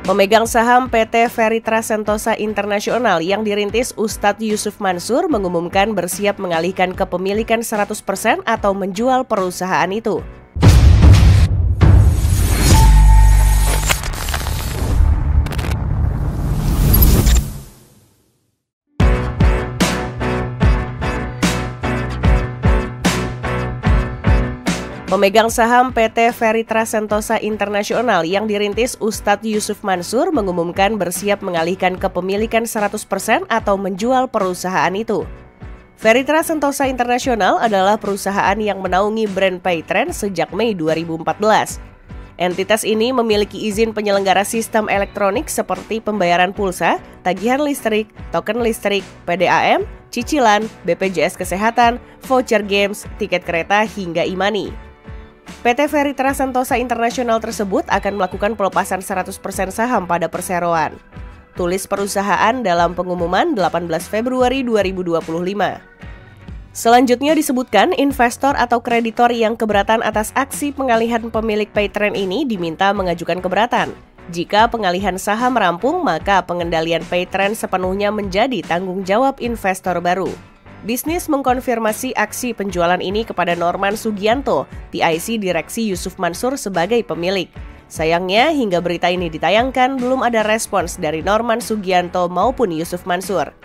Pemegang saham PT Veritas Sentosa Internasional yang dirintis Ustadz Yusuf Mansur mengumumkan bersiap mengalihkan kepemilikan 100% atau menjual perusahaan itu. Pemegang saham PT Veritas Sentosa Internasional yang dirintis Ustadz Yusuf Mansur mengumumkan bersiap mengalihkan kepemilikan 100% atau menjual perusahaan itu. Veritas Sentosa Internasional adalah perusahaan yang menaungi brand Paytrend sejak Mei 2014. Entitas ini memiliki izin penyelenggara sistem elektronik seperti pembayaran pulsa, tagihan listrik, token listrik, PDAM, cicilan, BPJS Kesehatan, voucher games, tiket kereta hingga e-money. PT Veritas Sentosa Internasional tersebut akan melakukan pelepasan 100% saham pada perseroan. Tulis perusahaan dalam pengumuman 18 Februari 2025. Selanjutnya disebutkan investor atau kreditor yang keberatan atas aksi pengalihan pemilik Paytrend ini diminta mengajukan keberatan. Jika pengalihan saham rampung, maka pengendalian Paytrend sepenuhnya menjadi tanggung jawab investor baru. Bisnis mengkonfirmasi aksi penjualan ini kepada Norman Sugianto, TIC Direksi Yusuf Mansur sebagai pemilik. Sayangnya, hingga berita ini ditayangkan, belum ada respons dari Norman Sugianto maupun Yusuf Mansur.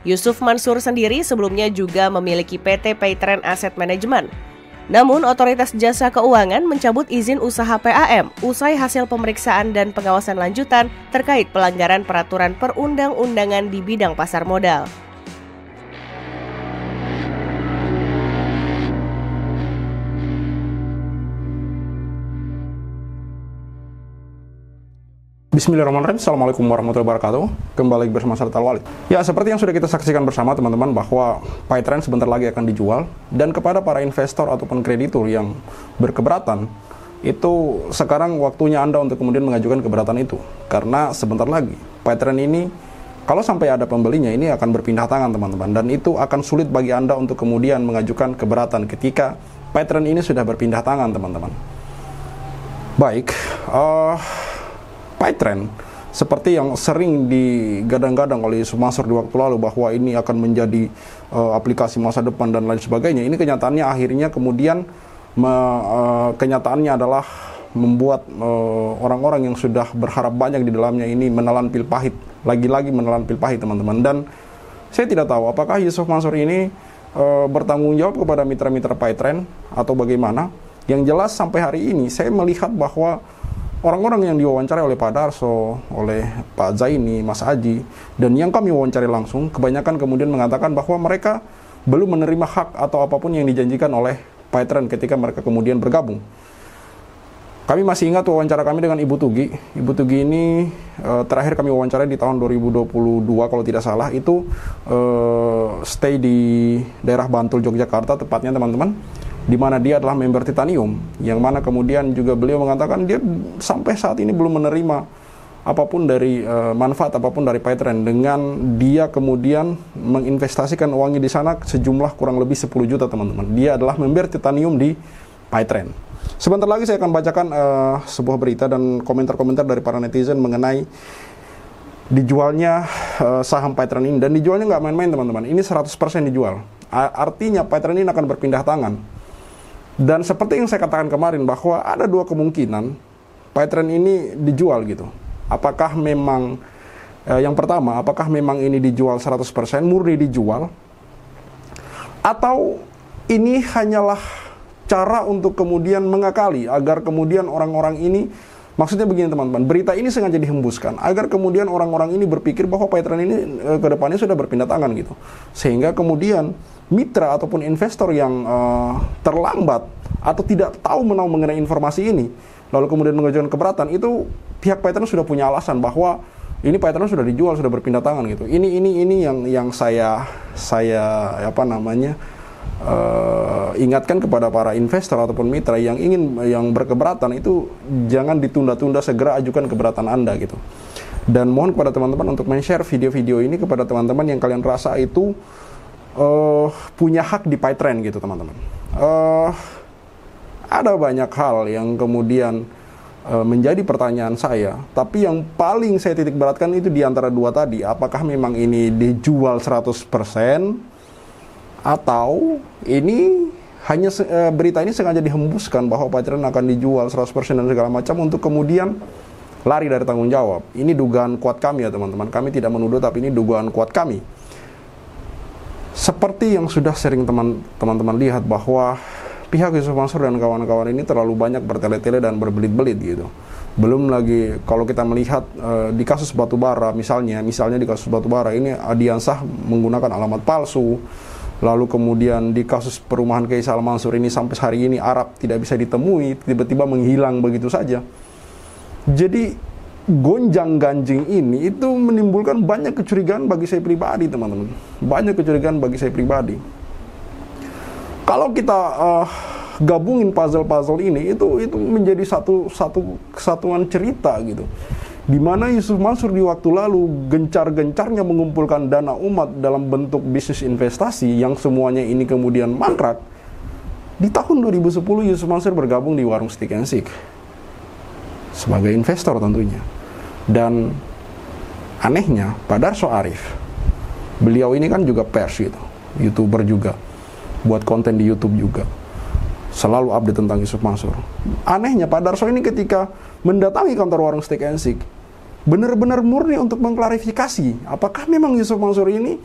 Yusuf Mansur sendiri sebelumnya juga memiliki PT Paytrend Asset Management. Namun, Otoritas Jasa Keuangan mencabut izin usaha PAM usai hasil pemeriksaan dan pengawasan lanjutan terkait pelanggaran peraturan perundang-undangan di bidang pasar modal. Bismillahirrahmanirrahim. Assalamualaikum warahmatullahi wabarakatuh. Kembali bersama saya Al Walid. Ya, seperti yang sudah kita saksikan bersama teman-teman bahwa Paytrend sebentar lagi akan dijual, dan kepada para investor ataupun kreditur yang berkeberatan, itu sekarang waktunya Anda untuk kemudian mengajukan keberatan itu. Karena sebentar lagi Paytrend ini, kalau sampai ada pembelinya, ini akan berpindah tangan teman-teman, dan itu akan sulit bagi Anda untuk kemudian mengajukan keberatan ketika Paytrend ini sudah berpindah tangan teman-teman. Baik, Paytrend seperti yang sering digadang-gadang oleh Yusuf Mansur di waktu lalu bahwa ini akan menjadi aplikasi masa depan dan lain sebagainya. Ini kenyataannya akhirnya kemudian kenyataannya adalah membuat orang-orang yang sudah berharap banyak di dalamnya ini menelan pil pahit, lagi-lagi menelan pil pahit teman-teman. Dan saya tidak tahu apakah Yusuf Mansur ini bertanggung jawab kepada mitra-mitra Paytrend atau bagaimana. Yang jelas sampai hari ini saya melihat bahwa orang-orang yang diwawancarai oleh Pak Darso, oleh Pak Zaini, Mas Aji, dan yang kami wawancari langsung, kebanyakan kemudian mengatakan bahwa mereka belum menerima hak atau apapun yang dijanjikan oleh Paytrend ketika mereka kemudian bergabung. Kami masih ingat wawancara kami dengan Ibu Tugi. Ibu Tugi ini terakhir kami wawancarai di tahun 2022 kalau tidak salah, itu stay di daerah Bantul, Yogyakarta tepatnya teman-teman, di mana dia adalah member Titanium, yang mana kemudian juga beliau mengatakan dia sampai saat ini belum menerima apapun dari manfaat apapun dari Paytrend, dengan dia kemudian menginvestasikan uangnya di sana sejumlah kurang lebih 10 juta teman-teman. Dia adalah member Titanium di Paytrend. Sebentar lagi saya akan bacakan sebuah berita dan komentar-komentar dari para netizen mengenai dijualnya saham Paytrend ini, dan dijualnya nggak main-main teman-teman. Ini 100% dijual. Artinya Paytrend ini akan berpindah tangan. Dan seperti yang saya katakan kemarin bahwa ada dua kemungkinan Paytrend ini dijual gitu. Apakah memang yang pertama, apakah memang ini dijual 100% murni dijual, atau ini hanyalah cara untuk kemudian mengakali agar kemudian orang-orang ini, maksudnya begini teman-teman, berita ini sengaja dihembuskan agar kemudian orang-orang ini berpikir bahwa Paytrend ini ke depannya sudah berpindah tangan gitu, sehingga kemudian mitra ataupun investor yang terlambat atau tidak tahu mengenai informasi ini, lalu kemudian mengajukan keberatan, itu pihak Paytrend sudah punya alasan bahwa ini Paytrend sudah dijual, sudah berpindah tangan gitu. Ini yang saya ingatkan kepada para investor ataupun mitra yang berkeberatan itu, jangan ditunda-tunda, segera ajukan keberatan Anda gitu. Dan mohon kepada teman-teman untuk men-share video-video ini kepada teman-teman yang kalian rasa itu punya hak di Paytrend gitu teman-teman. Ada banyak hal yang kemudian menjadi pertanyaan saya. Tapi yang paling saya titik beratkan itu di antara dua tadi, apakah memang ini dijual 100% atau ini hanya berita ini sengaja dihembuskan bahwa Paytren akan dijual 100% dan segala macam untuk kemudian lari dari tanggung jawab. Ini dugaan kuat kami ya teman-teman. Kami tidak menuduh, tapi ini dugaan kuat kami. Seperti yang sudah sering teman-teman lihat bahwa pihak Yusuf Mansur dan kawan-kawan ini terlalu banyak bertele-tele dan berbelit-belit gitu. Belum lagi kalau kita melihat di kasus batubara misalnya di kasus batubara ini Adiansah menggunakan alamat palsu. Lalu kemudian di kasus perumahan Kiai Salam Mansur ini sampai hari ini Arab tidak bisa ditemui, tiba-tiba menghilang begitu saja. Jadi gonjang-ganjing ini itu menimbulkan banyak kecurigaan bagi saya pribadi, teman-teman. Banyak kecurigaan bagi saya pribadi. Kalau kita gabungin puzzle-puzzle ini itu menjadi satu kesatuan cerita gitu. Di mana Yusuf Mansur di waktu lalu gencar-gencarnya mengumpulkan dana umat dalam bentuk bisnis investasi yang semuanya ini kemudian mangkrak. Di tahun 2010 Yusuf Mansur bergabung di Warung Steak and Shake sebagai investor tentunya. Dan anehnya Pak Darso Arif, beliau ini kan juga pers gitu, YouTuber juga, buat konten di YouTube juga, selalu update tentang Yusuf Mansur. Anehnya Pak Darso ini ketika mendatangi kantor Warung Steak and Shake benar-benar murni untuk mengklarifikasi apakah memang Yusuf Mansur ini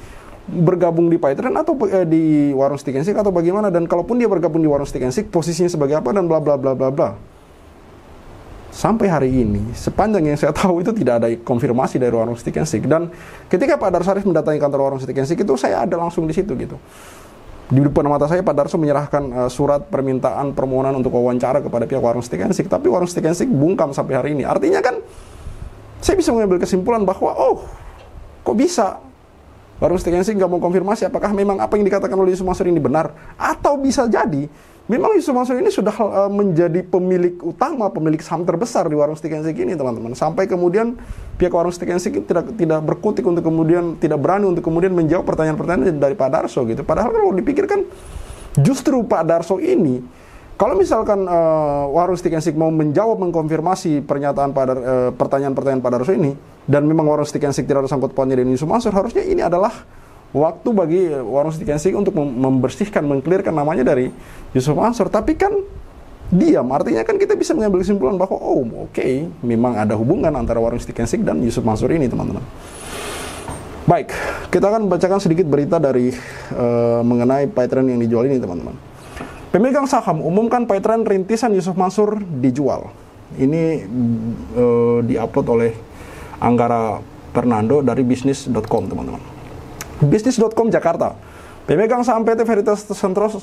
bergabung di Paytren atau di Warung Steak and Shake atau bagaimana, dan kalaupun dia bergabung di Warung Steak and Shake posisinya sebagai apa dan bla bla bla bla bla. Sampai hari ini, sepanjang yang saya tahu itu tidak ada konfirmasi dari Warung Steak and Shake. Dan ketika Pak Darso Arif mendatangi kantor Warung Steak and Shake itu saya ada langsung di situ gitu. Di depan mata saya Pak Darso menyerahkan surat permintaan permohonan untuk wawancara kepada pihak Warung Steak and Shake, tapi Warung Steak and Shake bungkam sampai hari ini. Artinya kan saya bisa mengambil kesimpulan bahwa kok bisa Warung Steak and Shake nggak mau konfirmasi apakah memang apa yang dikatakan oleh Yusuf Mansur ini benar, atau bisa jadi memang Yusuf Mansur ini sudah menjadi pemilik utama, pemilik saham terbesar di Warung Steak and Shake ini, teman-teman. Sampai kemudian pihak Warung Steak and Shake tidak berkutik untuk kemudian, tidak berani untuk kemudian menjawab pertanyaan-pertanyaan dari Pak Darso gitu. Padahal kalau dipikirkan justru Pak Darso ini, kalau misalkan Warung Steak and Shake mau menjawab, mengkonfirmasi pertanyaan-pertanyaan Pak Darso ini, dan memang Warung Steak and Shake tidak ada sangkut pautnya dengan Yusuf Mansur, harusnya ini adalah waktu bagi Warung Steak and Shake untuk membersihkan, mengklirkan namanya dari Yusuf Mansur. Tapi kan diam, artinya kan kita bisa mengambil kesimpulan bahwa oke, memang ada hubungan antara Warung Steak and Shake dan Yusuf Mansur ini, teman-teman. Baik, kita akan membacakan sedikit berita dari mengenai Paytren yang dijual ini, teman-teman. Pemegang saham umumkan Paytren rintisan Yusuf Mansur dijual. Ini diupload oleh Anggara Fernando dari bisnis.com, teman-teman. Bisnis.com Jakarta. Pemegang saham PT Veritas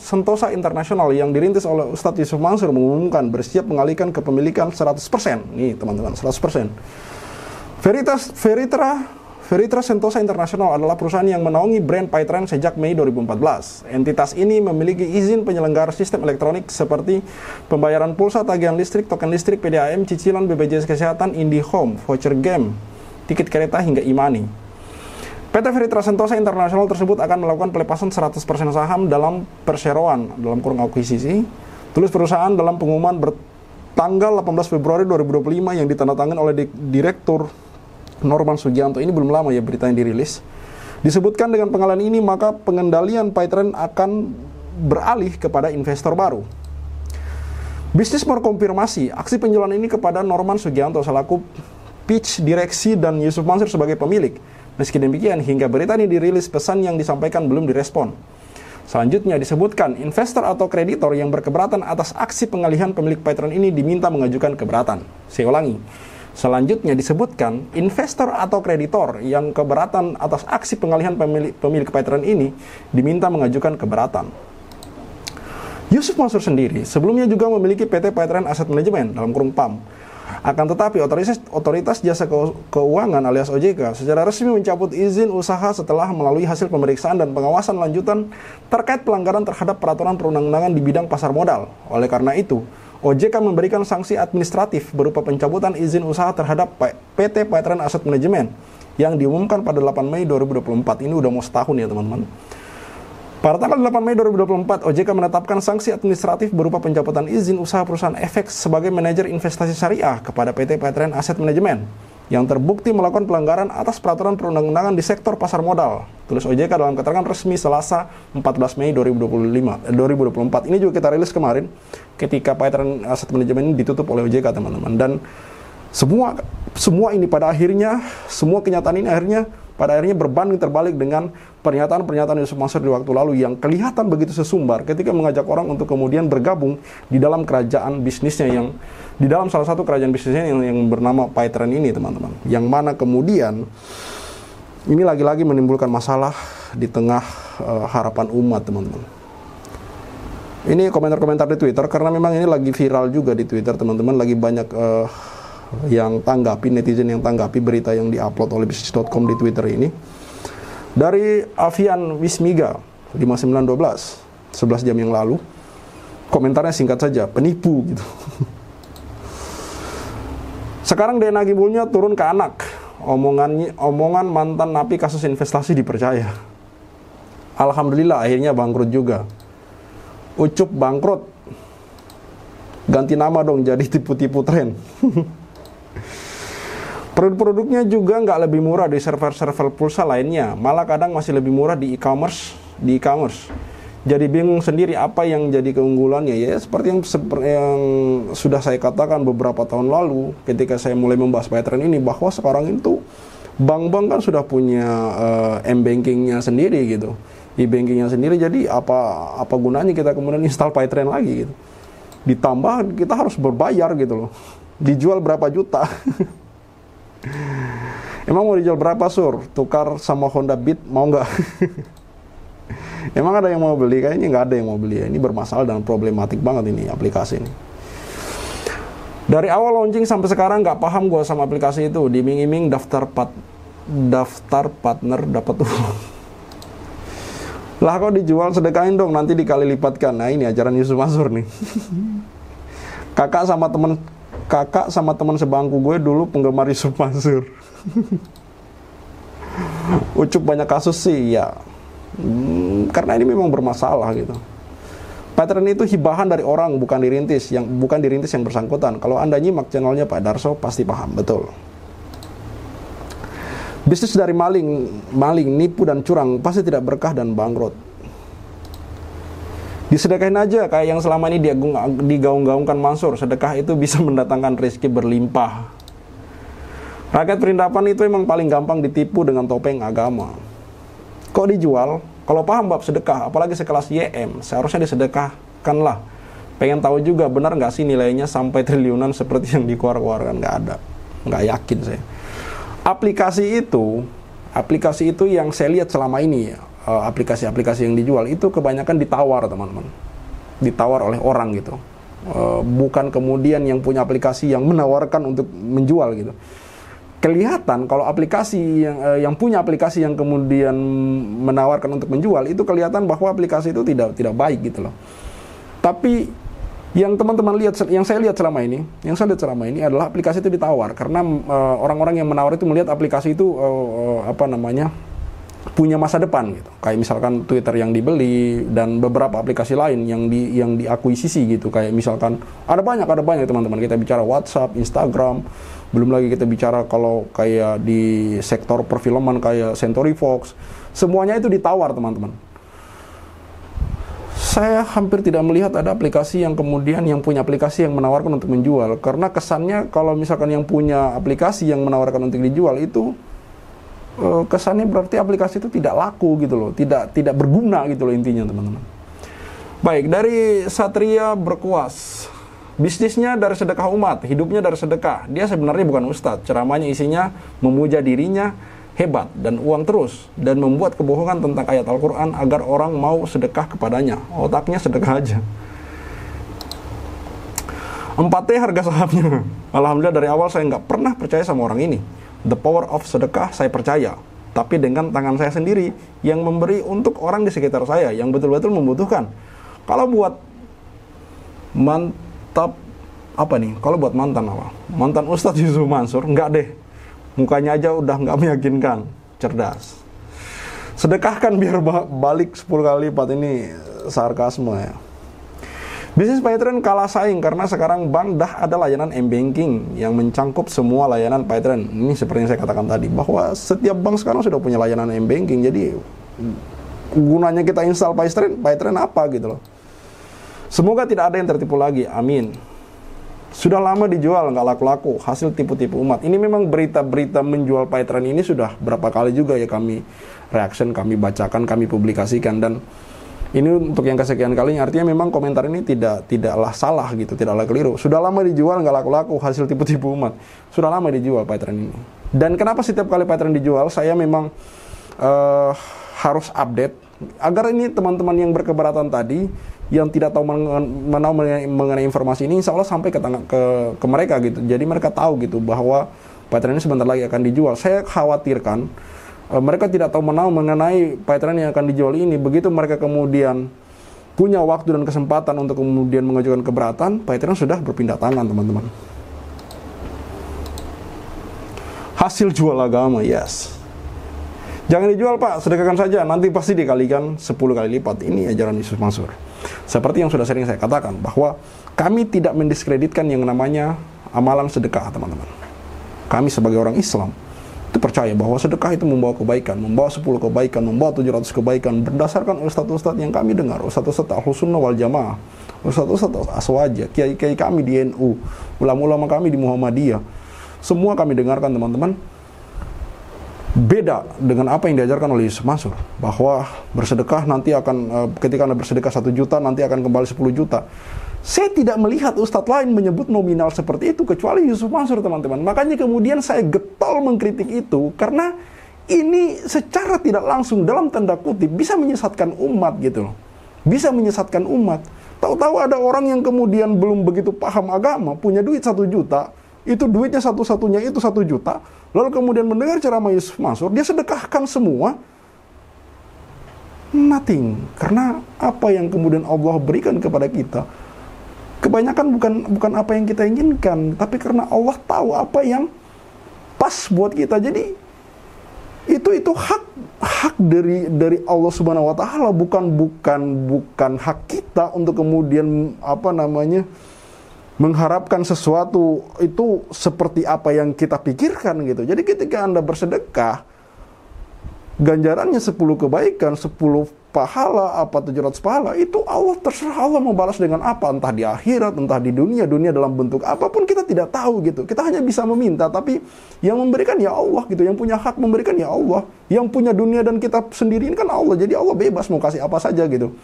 Sentosa International yang dirintis oleh Ustadz Yusuf Mansur mengumumkan bersiap mengalihkan kepemilikan 100%. Nih teman-teman, 100%. Veritas Sentosa International adalah perusahaan yang menaungi brand Paytren sejak Mei 2014. Entitas ini memiliki izin penyelenggara sistem elektronik seperti pembayaran pulsa, tagihan listrik, token listrik, PDAM, cicilan, BPJS Kesehatan, IndiHome, voucher game, tiket kereta hingga e-money. PT Veritas Sentosa International tersebut akan melakukan pelepasan 100% saham dalam perseroan dalam kurung akuisisi. Tulis perusahaan dalam pengumuman bertanggal 18 Februari 2025 yang ditandatangani oleh Direktur Norman Sugianto. Ini belum lama ya beritanya dirilis. Disebutkan dengan pengalihan ini maka pengendalian Paytren akan beralih kepada investor baru. Bisnis mengkonfirmasi aksi penjualan ini kepada Norman Sugianto selaku pitch direksi dan Yusuf Mansur sebagai pemilik. Meski demikian, hingga berita ini dirilis, pesan yang disampaikan belum direspon. Selanjutnya disebutkan, investor atau kreditor yang berkeberatan atas aksi pengalihan pemilik Paytren ini diminta mengajukan keberatan. Saya ulangi. Selanjutnya disebutkan, investor atau kreditor yang keberatan atas aksi pengalihan pemilik Paytren ini diminta mengajukan keberatan. Yusuf Mansur sendiri sebelumnya juga memiliki PT Paytren Asset Management dalam kurung PAM. Akan tetapi otoritas jasa keuangan alias OJK secara resmi mencabut izin usaha setelah melalui hasil pemeriksaan dan pengawasan lanjutan terkait pelanggaran terhadap peraturan perundang-undangan di bidang pasar modal. Oleh karena itu, OJK memberikan sanksi administratif berupa pencabutan izin usaha terhadap PT Paytren Asset Management yang diumumkan pada 8 Mei 2024. Ini udah mau setahun ya teman-teman. Pada tanggal 8 Mei 2024, OJK menetapkan sanksi administratif berupa pencabutan izin usaha perusahaan FX sebagai manajer investasi syariah kepada PT Patrian Asset Management yang terbukti melakukan pelanggaran atas peraturan perundang-undangan di sektor pasar modal. Tulis OJK dalam keterangan resmi Selasa 14 Mei 2024. Ini juga kita rilis kemarin ketika Patrian Asset Management ini ditutup oleh OJK, teman-teman. Dan semua ini pada akhirnya, semua kenyataan ini pada akhirnya berbanding terbalik dengan pernyataan-pernyataan Yusuf Mansur di waktu lalu yang kelihatan begitu sesumbar ketika mengajak orang untuk kemudian bergabung di dalam kerajaan bisnisnya di dalam salah satu kerajaan bisnisnya yang bernama Paitren ini, teman-teman. Yang mana kemudian ini lagi-lagi menimbulkan masalah di tengah harapan umat, teman-teman. Ini komentar-komentar di Twitter karena memang ini lagi viral juga di Twitter, teman-teman. Lagi banyak yang tanggapi, netizen yang tanggapi berita yang diupload oleh bisnis.com di Twitter ini. Dari Avian Wismiga 5912 11 jam yang lalu, komentarnya singkat saja, penipu gitu. Sekarang DNA gibulnya turun ke anak. Omongan mantan napi kasus investasi dipercaya. Alhamdulillah akhirnya bangkrut juga. Ucup bangkrut, ganti nama dong jadi tipu-tipu tren. Produk-produknya juga nggak lebih murah di server-server pulsa lainnya, malah kadang masih lebih murah di e-commerce. Jadi bingung sendiri apa yang jadi keunggulannya. Ya seperti yang sudah saya katakan beberapa tahun lalu ketika saya mulai membahas Paitren ini, bahwa sekarang itu bank-bank kan sudah punya m-bankingnya sendiri gitu, e-bankingnya sendiri. Jadi apa gunanya kita kemudian install Paitren lagi gitu. Ditambah kita harus berbayar gitu loh. Dijual berapa juta? Emang mau dijual berapa, Sur? Tukar sama Honda Beat mau nggak? Emang ada yang mau beli? Kayaknya nggak ada yang mau beli ya. Ini bermasalah dan problematik banget ini aplikasi ini. Dari awal launching sampai sekarang nggak paham gue sama aplikasi itu. Diming-iming daftar partner dapat uang. Lah kok dijual, sedekahin dong nanti dikali lipatkan. Nah ini ajaran Yusuf Mansur nih. Kakak sama teman sebangku gue dulu penggemar Yusuf Mansur. Ucup banyak kasus sih ya. Karena ini memang bermasalah gitu. Pattern itu hibahan dari orang, bukan dirintis yang bersangkutan. Kalau Anda nyimak channelnya Pak Darso pasti paham betul. Bisnis dari maling, nipu dan curang pasti tidak berkah dan bangkrut. Disedekahin aja kayak yang selama ini digaung-gaungkan Mansur. Sedekah itu bisa mendatangkan rezeki berlimpah. Rakyat perindapan itu emang paling gampang ditipu dengan topeng agama. Kok dijual? Kalau paham bab sedekah, apalagi sekelas YM, seharusnya disedekahkanlah. Pengen tahu juga benar nggak sih nilainya sampai triliunan seperti yang dikeluarkan? Nggak ada, nggak yakin saya. Aplikasi itu yang saya lihat selama ini ya, aplikasi-aplikasi yang dijual itu kebanyakan ditawar, teman-teman. Ditawar oleh orang gitu. Bukan kemudian yang punya aplikasi yang menawarkan untuk menjual gitu. Kelihatan kalau aplikasi yang punya aplikasi yang kemudian menawarkan untuk menjual itu kelihatan bahwa aplikasi itu tidak baik gitu loh. Tapi yang teman-teman lihat, yang saya lihat selama ini adalah aplikasi itu ditawar karena orang-orang yang menawar itu melihat aplikasi itu punya masa depan gitu. Kayak misalkan Twitter yang dibeli dan beberapa aplikasi lain yang diakuisisi gitu. Kayak misalkan ada banyak teman-teman. Kita bicara WhatsApp, Instagram, belum lagi kita bicara kalau kayak di sektor perfilman kayak Century Fox. Semuanya itu ditawar, teman-teman. Saya hampir tidak melihat ada aplikasi yang kemudian yang punya aplikasi yang menawarkan untuk menjual. Karena kesannya kalau misalkan yang punya aplikasi yang menawarkan untuk dijual itu kesannya berarti aplikasi itu tidak laku gitu loh, tidak berguna gitu loh intinya, teman-teman. Baik, dari Satria Berkuas, bisnisnya dari sedekah umat, hidupnya dari sedekah. Dia sebenarnya bukan ustadz, ceramahnya isinya memuja dirinya hebat dan uang terus, dan membuat kebohongan tentang ayat Al-Quran agar orang mau sedekah kepadanya. Otaknya sedekah aja. 4T harga sahamnya. Alhamdulillah dari awal saya nggak pernah percaya sama orang ini. The power of sedekah saya percaya, tapi dengan tangan saya sendiri yang memberi untuk orang di sekitar saya yang betul-betul membutuhkan. Kalau buat mantan Ustadz Yusuf Mansur, enggak deh, mukanya aja udah nggak meyakinkan. Cerdas. Sedekahkan biar balik 10 kali lipat, ini sarkasme ya. Bisnis PayTrend kalah saing karena sekarang bank dah ada layanan m-banking yang mencangkup semua layanan PayTrend. Ini seperti yang saya katakan tadi, bahwa setiap bank sekarang sudah punya layanan m-banking. Jadi gunanya kita install PayTrend apa gitu loh. Semoga tidak ada yang tertipu lagi, amin. Sudah lama dijual, nggak laku-laku, hasil tipu-tipu umat. Ini memang berita-berita menjual PayTrend ini sudah berapa kali juga ya kami reaction, kami bacakan, kami publikasikan. Dan ini untuk yang kesekian kalinya, artinya memang komentar ini tidaklah salah gitu, tidaklah keliru. Sudah lama dijual, nggak laku-laku, hasil tipu-tipu umat. Sudah lama dijual PayTrend ini. Dan kenapa setiap kali PayTrend dijual, saya memang harus update, agar ini teman-teman yang berkeberatan tadi, yang tidak tahu mengenai informasi ini, insya Allah sampai ke mereka gitu. Jadi mereka tahu gitu, bahwa PayTrend ini sebentar lagi akan dijual. Saya khawatirkan mereka tidak tahu mengenai PayTrend yang akan dijual ini. Begitu mereka kemudian punya waktu dan kesempatan untuk kemudian mengajukan keberatan, PayTrend sudah berpindah tangan, teman-teman. Hasil jual agama, yes. Jangan dijual Pak, sedekahkan saja, nanti pasti dikalikan 10 kali lipat. Ini ajaran Yusuf Mansur. Seperti yang sudah sering saya katakan, bahwa kami tidak mendiskreditkan yang namanya amalan sedekah, teman-teman. Kami sebagai orang Islam itu percaya bahwa sedekah itu membawa kebaikan, membawa 10 kebaikan, membawa 700 kebaikan, berdasarkan ustadz-ustadz yang kami dengar, ustadz-ustadz Ahlus Sunnah wal Jamaah, ustadz-ustadz Aswaja, kiai-kiai kami di NU, ulama-ulama kami di Muhammadiyah. Semua kami dengarkan, teman-teman. Beda dengan apa yang diajarkan oleh Yusuf Mansur, bahwa bersedekah nanti akan, ketika Anda bersedekah 1 juta, nanti akan kembali 10 juta. Saya tidak melihat ustadz lain menyebut nominal seperti itu, kecuali Yusuf Mansur, teman-teman. Makanya kemudian saya getol mengkritik itu, karena ini secara tidak langsung, dalam tanda kutip, bisa menyesatkan umat gitu loh. Bisa menyesatkan umat. Tahu-tahu ada orang yang kemudian belum begitu paham agama, punya duit 1 juta, itu duitnya satu-satunya itu 1 juta, lalu kemudian mendengar ceramah Yusuf Mansur, dia sedekahkan semua, nothing. Karena apa yang kemudian Allah berikan kepada kita, kebanyakan bukan apa yang kita inginkan, tapi karena Allah tahu apa yang pas buat kita. Jadi itu hak dari Allah Subhanahu wa taala, bukan hak kita untuk kemudian mengharapkan sesuatu itu seperti apa yang kita pikirkan gitu. Jadi ketika Anda bersedekah, ganjarannya 10 kebaikan, 10 pahala, 700 pahala, itu Allah terserah, Allah mau balas dengan apa, entah di akhirat, entah di dunia dalam bentuk apapun kita tidak tahu gitu. Kita hanya bisa meminta, tapi yang memberikan ya Allah gitu, yang punya hak memberikan ya Allah, yang punya dunia dan kita sendiri ini kan Allah. Jadi Allah bebas mau kasih apa saja gitu.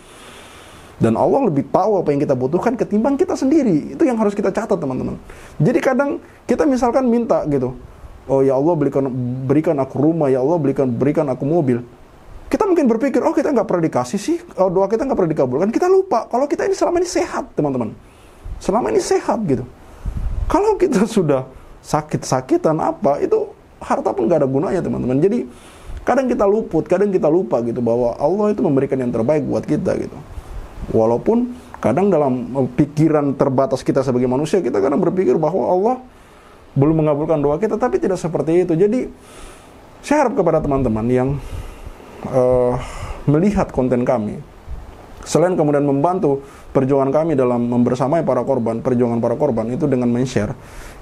Dan Allah lebih tahu apa yang kita butuhkan ketimbang kita sendiri. Itu yang harus kita catat, teman-teman. Jadi kadang kita misalkan minta gitu, oh ya Allah berikan aku rumah, ya Allah berikan aku mobil. Kita mungkin berpikir, oh kita nggak pernah dikasih sih, oh doa kita nggak pernah dikabulkan. Kita lupa kalau kita ini selama ini sehat, teman-teman. Selama ini sehat gitu. Kalau kita sudah sakit-sakitan apa, itu harta pun nggak ada gunanya, teman-teman. Jadi kadang kita luput, kadang kita lupa gitu, bahwa Allah itu memberikan yang terbaik buat kita gitu. Walaupun kadang dalam pikiran terbatas kita sebagai manusia, kita kadang berpikir bahwa Allah belum mengabulkan doa kita, tapi tidak seperti itu. Jadi saya harap kepada teman-teman yang melihat konten kami, selain kemudian membantu perjuangan kami dalam membersamai para korban, perjuangan para korban itu dengan men-share,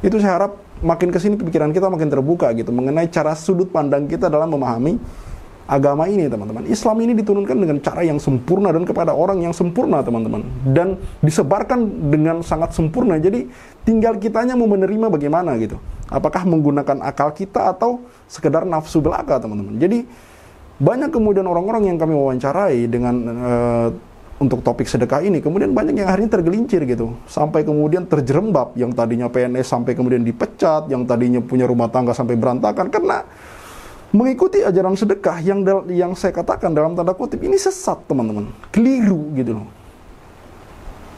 itu saya harap makin kesini pikiran kita makin terbuka gitu, mengenai cara sudut pandang kita dalam memahami agama ini, teman-teman. Islam ini diturunkan dengan cara yang sempurna dan kepada orang yang sempurna, teman-teman. Dan disebarkan dengan sangat sempurna. Jadi tinggal kitanya mau menerima bagaimana gitu. Apakah menggunakan akal kita atau sekedar nafsu belaka, teman-teman. Jadi banyak kemudian orang-orang yang kami wawancarai dengan untuk topik sedekah ini, kemudian banyak yang akhirnya tergelincir gitu. Sampai kemudian terjerembab, yang tadinya PNS sampai kemudian dipecat, yang tadinya punya rumah tangga sampai berantakan, karena mengikuti ajaran sedekah yang saya katakan dalam tanda kutip ini sesat, teman-teman, keliru gitu loh.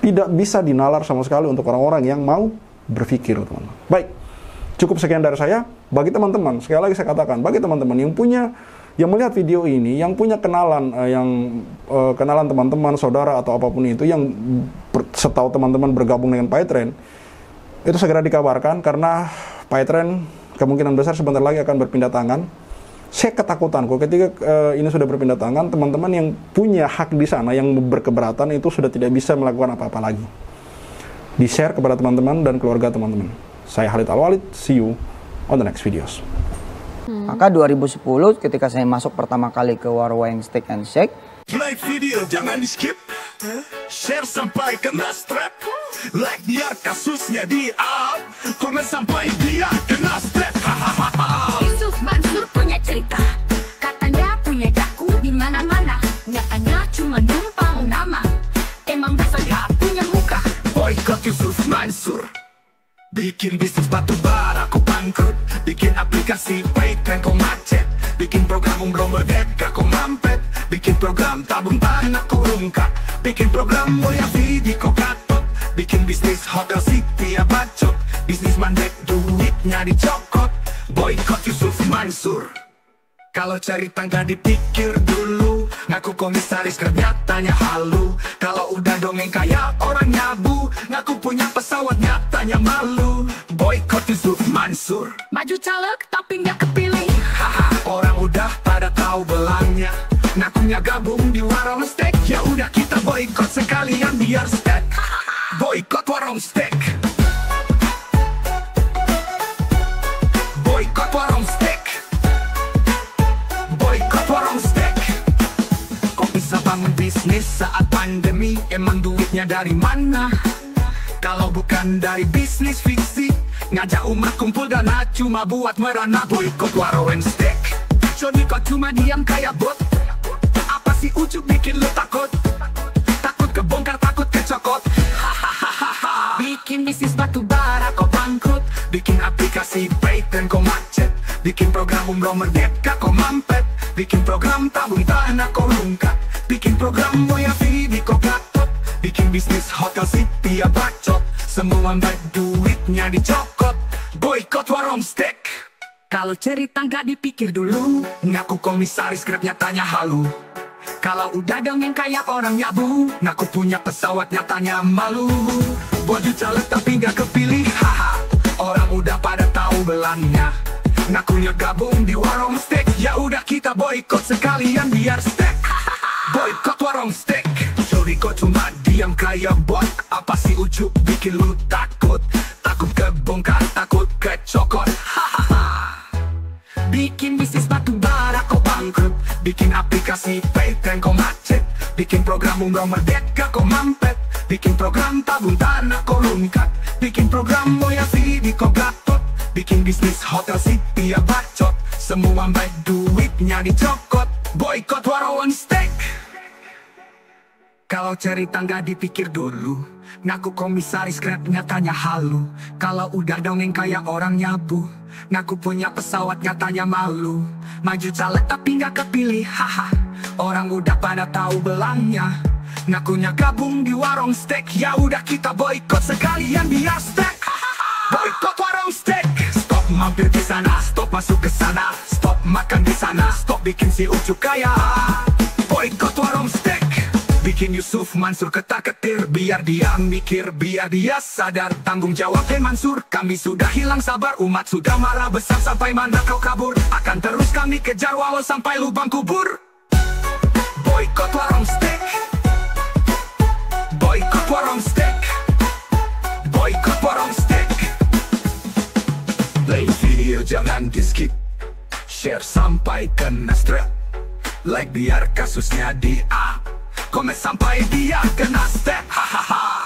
Tidak bisa dinalar sama sekali untuk orang-orang yang mau berpikir, teman-teman. Baik, cukup sekian dari saya. Bagi teman-teman, sekali lagi saya katakan, bagi teman-teman yang melihat video ini, yang punya kenalan, kenalan teman-teman, saudara atau apapun itu, yang setahu teman-teman bergabung dengan PayTrend, itu segera dikabarkan, karena PayTrend kemungkinan besar sebentar lagi akan berpindah tangan. Saya ketakutan kok ketika ini sudah berpindah tangan, teman-teman yang punya hak di sana, yang berkeberatan itu sudah tidak bisa melakukan apa-apa lagi. Di-share kepada teman-teman dan keluarga teman-teman. Saya Khalid Al-Walid, see you on the next videos. Maka 2010 ketika saya masuk pertama kali ke warung Steak and Shake, like video jangan di skip, share sampai kena strap, like biar kasusnya di up, komen sampai dia kena strap. Yusuf Mansur punya cerita, katanya punya daku di mana-mana, nyatanya cuma numpang nama, emang bisa nggak punya muka. Boykot Yusuf Mansur, bikin bisnis batu bara kau bangkrut, bikin aplikasi Paytran kau macet, bikin program umroh merdeka kau mampet, bikin program tabung tanah kau rungkat, bikin program mulia video kau gatot, bikin bisnis hotel city ya bacot, bisnis mandek duitnya dicokot. Boykot Yusuf Mansur. Kalau cari tangga dipikir dulu, ngaku komisaris nyatanya halu. Kalau udah dongeng kayak orang nyabu, ngaku punya pesawat nyatanya malu. Boykot Yusuf Mansur. Maju caleg tapi nggak kepilih. Haha, orang udah pada tahu belangnya, ngakunya gabung di warung steak. Ya udah kita boykot sekalian biar steak. Boykot warung steak. Boykot warung steak. Boykot warung steak. Kok bisa bangun bisnis saat pandemi? Emang duitnya dari mana? Kalau bukan dari bisnis fiksi, ngajak umat kumpul dana cuma buat merana. Boykot warung steak. Jadi kok cuma diam kayak bot? Apa sih ujuk bikin lu takut? Takut kebongkar, takut kecokot. Bikin bisnis batu bara kau bangkrut, Bikin aplikasi Paytran kau macet, bikin program umroh merdeka kau mampet, bikin program tabung tanah kau rungkat, bikin program moya video kau gatot, bikin bisnis hotel city ya bacot, semua baik duitnya dicokot. Boykot warung steak. Kalau cerita nggak dipikir dulu, ngaku komisaris Grab nyatanya halu. Kalau udah dongeng kayak orang nyabu, ngaku punya pesawat nyatanya malu. Baju caleg tapi nggak kepilih, haha. Orang udah pada tahu belangnya, ngakunya gabung di warung steak. Ya udah kita boykot sekalian biar steak. Boykot warung steak. Sorry kok cuma diam kayak bot? Apa sih ujuk bikin lu takut? Takut kebongkar, takut kecokot. Bikin bisnis batu bara kau bangkrut, bikin aplikasi Paytran kau macet, bikin program umroh merdeka kau mampet, bikin program tabung tanah kau rungkat, bikin program moya video kau gatot, bikin bisnis hotel city ya bacot, semua baik duitnya dicokot. Boykot warung steak. Kalau cerita nggak dipikir dulu, ngaku komisaris Grab nyatanya halu. Kalau udah dongeng kayak orang nyabu, ngaku punya pesawat nyatanya malu. Maju caleg tapi nggak kepilih, haha. Orang udah pada tahu belangnya, ngakunya gabung di warung steak. Ya udah kita boykot sekalian biar steak. Boykot warung steak. Stop mampir di sana, stop masuk ke sana, stop makan di sana, stop bikin si ujuk kaya. Boykot warung steak. Bikin Yusuf Mansur ketar-ketir, biar dia mikir, biar dia sadar tanggung jawab. Mansur, kami sudah hilang sabar, umat sudah marah besar. Sampai mana kau kabur? Akan terus kami kejar walau sampai lubang kubur. Boykot warung steak. Boykot warung steak. Boykot warung steak. Play video jangan di skip, share sampai kena strap, like biar kasusnya di up, komen sampai dia kena step. Hahaha.